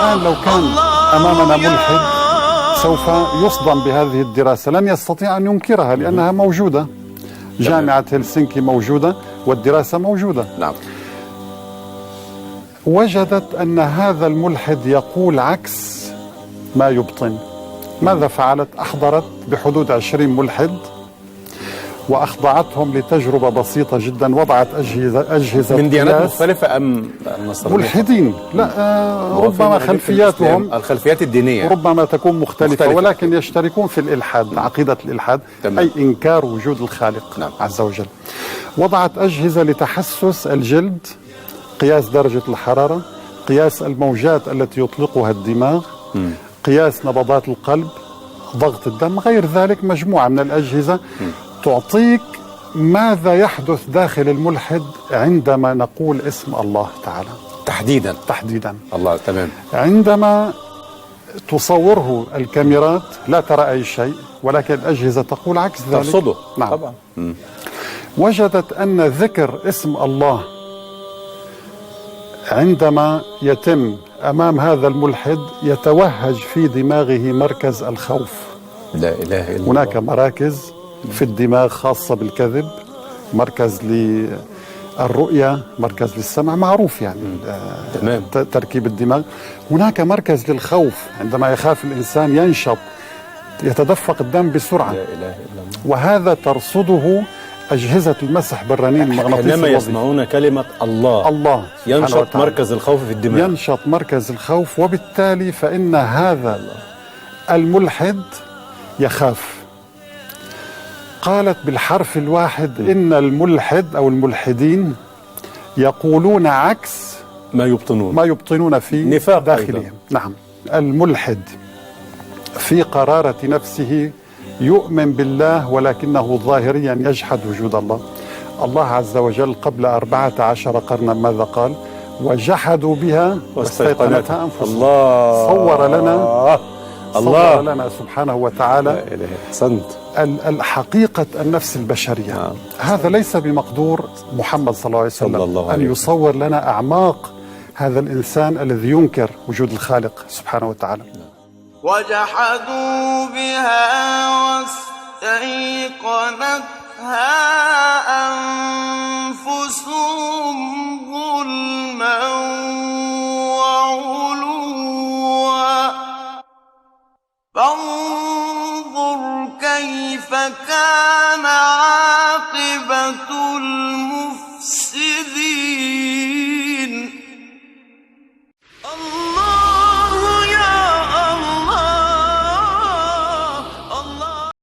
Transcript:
الآن لو كان أمامنا ملحد سوف يصدم بهذه الدراسة، لن يستطيع أن ينكرها لأنها موجودة. جامعة هلسنكي موجودة والدراسة موجودة. نعم. وجدت أن هذا الملحد يقول عكس ما يبطن. ماذا فعلت؟ أحضرت بحدود 20 ملحد وأخضعتهم لتجربة بسيطة جدا. وضعت أجهزة من ديانات قياس. مختلفة أم النصرانية؟ ملحدين، لا ربما خلفياتهم، الخلفيات الدينية ربما تكون مختلفة ولكن يشتركون في الإلحاد، عقيدة الإلحاد. تمام. أي إنكار وجود الخالق. نعم. عز وجل. وضعت أجهزة لتحسس الجلد، قياس درجة الحرارة، قياس الموجات التي يطلقها الدماغ، قياس نبضات القلب، ضغط الدم، غير ذلك مجموعة من الأجهزة تعطيك ماذا يحدث داخل الملحد عندما نقول اسم الله تعالى تحديدا. الله. تمام. عندما تصوره الكاميرات لا ترى أي شيء، ولكن الأجهزة تقول عكس ذلك. ترصده. نعم. طبعا. وجدت أن ذكر اسم الله عندما يتم أمام هذا الملحد يتوهج في دماغه مركز الخوف. لا إله إلا الله. هناك مراكز في الدماغ خاصة بالكذب، مركز للرؤية، مركز للسمع، معروف يعني. تمام. تركيب الدماغ. هناك مركز للخوف، عندما يخاف الإنسان ينشط، يتدفق الدم بسرعة. لا إله إلا الله. وهذا ترصده أجهزة المسح بالرنين المغناطيسي. حينما يسمعون كلمة الله ينشط مركز الخوف في الدماغ. ينشط مركز الخوف، وبالتالي فإن هذا الملحد يخاف. قالت بالحرف الواحد إن الملحد أو الملحدين يقولون عكس ما يبطنون في نفاق داخلهم أيضا. نعم. الملحد في قرارة نفسه يؤمن بالله ولكنه ظاهريا يجحد وجود الله. الله عز وجل قبل 14 قرنا ماذا قال؟ وجحدوا بها واستيقنتها أنفسهم. الله. صور لنا سبحانه وتعالى صنت الحقيقة النفس البشرية. هذا ليس بمقدور محمد صلى الله عليه وسلم أن يصور لنا أعماق هذا الإنسان الذي ينكر وجود الخالق سبحانه وتعالى. وجحدوا بها واستيقنتها أنفسهم